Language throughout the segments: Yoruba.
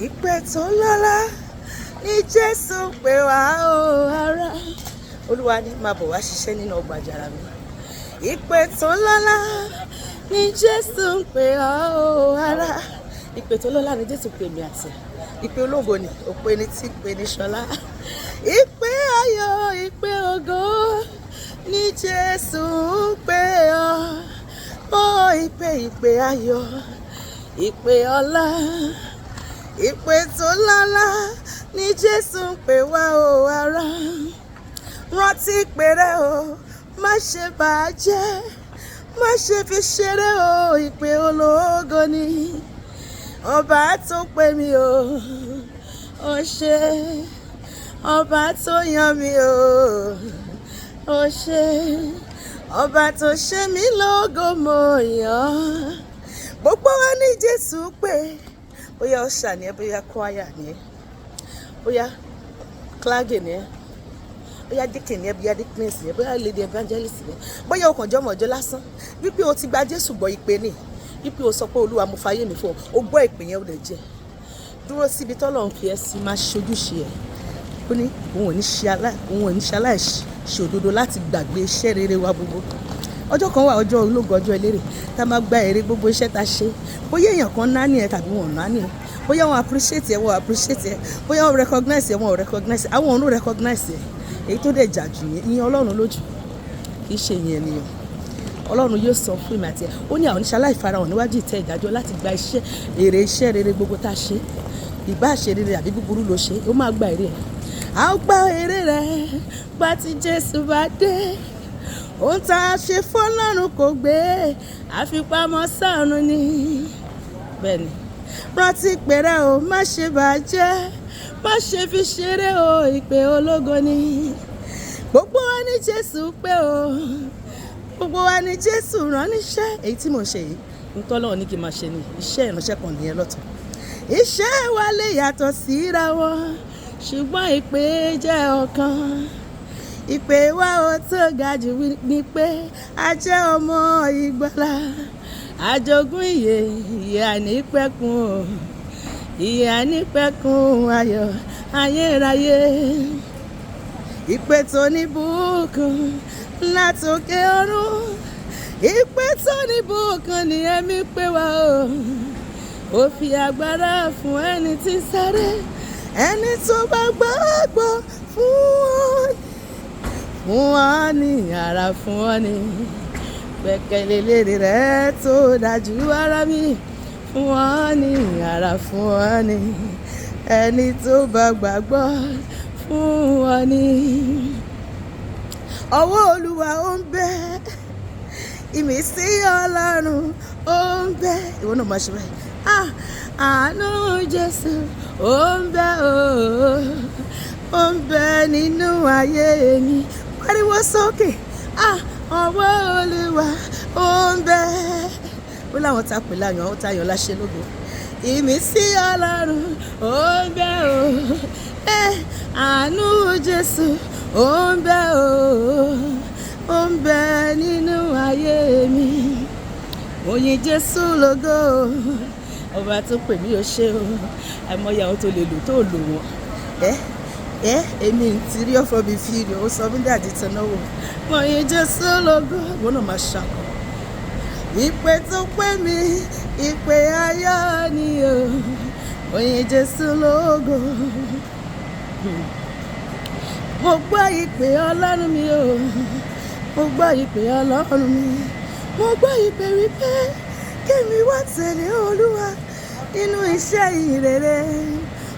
ìpè tó lọ́lá ní Jésù pè wá o ará. Olúwa ní máa bọ̀ wá ṣiṣẹ́ nínú ọgbà àjàrà mi. Ìpè tó lọ́lá ní Jésù pè wá o ará. Ìpè tó lọ́lá ní Jésù pè mí àti ìpè ológo ni òpè ní tí pè ní ṣọlá. Ìpè ayọ̀ ìpè ògo ní Jésù pè ọ́. Ó ìpè ayọ̀ ìpè ọlá. Ìpè tó lọ́lá ní Jésù pè wá o ará. Rántí ìpè rẹ o, má ṣe bàjẹ́, má ṣe fi ṣeré o. Ìpè ológo ni ọba tó pè mí o, ó ṣe ọba tó yàn mí o, ó ṣe ọba tó ṣe mí lógo mo yàn. Gbogbo wa ní Jésù pè, bóyá ọ̀ṣà ni ẹ, bóyá kwaya ni ẹ, bóyá klage ni ẹ, bóyá deacon ni ẹ, bóyá deaconess ni ẹ, bóyá lady evangelist ni ẹ, bóyá ọkànjọ́ mọ̀jọ́ lásán wípé o ti gba Jésù gbọ́ ìpè ni, wípé o sọ pé Olúwa mo fayé mi fún ọ, o gbọ́ ìpè yẹn ó lè jẹ́ dúró síbi tọ́lọ́run fi ẹ́ sí, máa ṣojúṣe ẹ̀. Ó ní òun ò ní ṣe aláìṣe òdodo láti gbàgbé iṣẹ́ rere wa gbogbo. Ọjọ́ kan wà, ọjọ́ ológo, ọjọ́ elérè, tá a máa gba èrè gbogbo iṣẹ́ tá a ṣe. Bóyá èèyàn kan náání ẹ tàbí wọn ò náání ẹ, bóyá wọn appreciate ẹ, wọn appreciate ẹ, bóyá wọn recognize ẹ, wọn ò recognize ẹ, àwọn òun recognize ẹ. Èyí tó dẹ̀ jà jù yẹn ìyẹn Ọlọ́run lójú, kì í ṣe ìyẹn ènìyàn. Ọlọ́run yóò sọ fún ìmọ̀ àti ẹ̀. Ó ní àwọn oníṣẹ́ aláìfarahàn níwájú ìtẹ́ ìdájọ́ láti gba èrè iṣẹ́ rere gbogbo tá a ṣe. Ìbá ṣe rere àbí búburú ló ṣe, ó máa gba èrè ẹ̀. A ó gba èrè rẹ̀ bá ti Jésù bá dé. Ohun tá a ṣe fọ́lọ́run kò gbé, àfipamọ́ sọ́run ni. Bẹ́ẹ̀ni, rántí ìpè rẹ o, má ṣe bàjẹ́, má ṣe fi ṣeré o. Ìpè ológo ni. Gbogbo wa ní Jésù pé o, gbogbo wa ní Jésù rán níṣẹ́. Èyí tí mò ń ṣe yìí ń tọ́lọ́run ní kí n máa ṣe ni iṣẹ́ ìránṣẹ́ kan nìyẹn lọ́tọ̀. Iṣẹ́ wa lè yàtọ̀ síra wọn, ṣùgbọ́n ìpè jẹ́ ọ̀kan. Ìpè wa ó tó ga jù ní pé a jẹ́ ọmọ ìgbàlà, àjogún ìyè, ìyè àìnípẹ̀kun o, ìyè àìnípẹ̀kun ayọ̀ ayérayé. Ìpè tó ní bùkún látòkè ọ̀run, ìpè tó ní bùkún ni ẹ̀mí pè wá o. Ó fi agbára fún ẹni tí ń sáré, ẹni tó bá gbàgbọ́ fún wọn ní ara fún wọn ní. Gbẹ́kẹ̀lé lérí rẹ̀ tó dájú ara mi, fún wọn ní ara fún wọn ní. Ẹni tó bá gbàgbọ́ fún wọn ní. Ọwọ́ Olúwa ó ń bẹ, ìmísí Ọlọ́run ó ń bẹ. Ìwọ náà máa ṣe báyìí. Àánú Jésù ó ń bẹ ó ń bẹ nínú ayé mi. Pariwo sókè. Ọwọ́ Olúwa ó ń bẹ. Ó láwọn tá a pè láyàn, àwọn tá a yàn láṣẹ lógo. Ìmísí Ọlọ́run ó ń bẹ àánú Jésù ó ń bẹ ó ń bẹ nínú ayé mi. Mo yìn Jésù lógo, ọba tó pè mí ó ṣe o. Àìmọye àwọn tó lè lò tó lò wọ́n. Èmi ń tiri ọ̀fọ̀ mi fi rè ó sọ mí dàdí tọ́náwó. Mo yìn Jésù lógo, ìwọ náà máa ṣàkọ. Ìpè tó pè mí, ìpè ayọ̀ ni o. Mo yìn Jésù lógo. Mo gbọ́ ìpè Ọlọ́run mi o. Mo gbọ́ ìpè Ọlọ́run mi. Mo gbọ́ ìpè wípé kémi wá tẹ̀lé Olúwa nínú iṣẹ́ ìrere.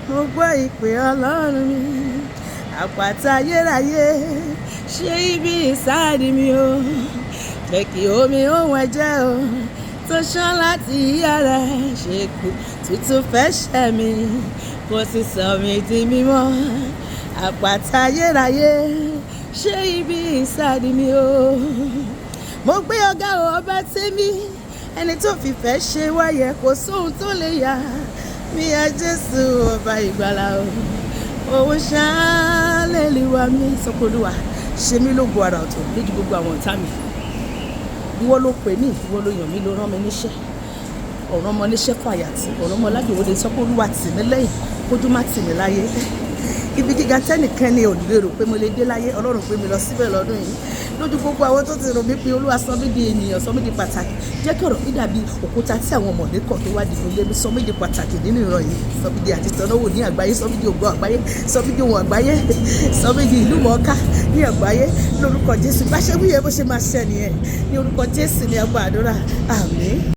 Mo gbọ́ ìpè Ọlọ́run mi. Àpáta ayérayé, ṣe ibi ìsáàdì mi o. Jẹ́ kí omi ohun ẹ̀jẹ̀ o tó ṣán láti ìyá rẹ̀ ṣe kù tuntun fẹ́ ṣẹ̀ mi, kò sì sọ mi di mímọ́. Àpáta ayérayé, ṣe ibi ìsáàdì mi o. Mo gbé ọ̀gá ọba tèmi, ẹni tó fìfẹ́ ṣe wáyé, kò sóhun tó lè yà mí a Jésù ọba ìgbàlà o. Òun ṣàlẹ́lìwà mi sọ́kò Olúwa ṣe mí lógo ara ọ̀tọ̀ lójú gbogbo àwọn ọ̀tá mi. Ìwọ ló pè mí, ìwọ ló yàn mí, ló rán mi níṣẹ́. ọ̀rọ̀ ọmọ níṣẹ́ fún àyàtì, ọ̀rọ̀ ọmọ lágbèwọlé sọ pé olúwa tì mí lẹ́yìn kójú má tì mí láyé. Ibi gíga tẹ́nìkan ni ò lè rò pé mo lè dé láyé, ọlọ́run gbé mi lọ síbẹ̀ lọ́dún yìí. Lójú gbogbo àwọn tó ti rò mí pé olúwa sọ mí di ènìyàn, sọ mí di pàtàkì, jẹ́ kí ọ̀rọ̀ mi dàbí òkúta tí àwọn ọmọdé kọ̀ tó wá dìbò lé mi, sọ mí di pàtàkì nínú ìran yìí, sọ mí di àtìtọ́nàwò ní àgbáyé, sọ mí di ògo àgbáyé, sọ mí di ohun àgbáyé, sọ mí di ìlú mọ̀ọ́ká ní àgbáyé lórúkọ Jésù. Bá ṣe wíyẹ bó ṣe máa ṣẹ nìyẹn, ní orúkọ Jésù ni a gba àdúrà, àmín.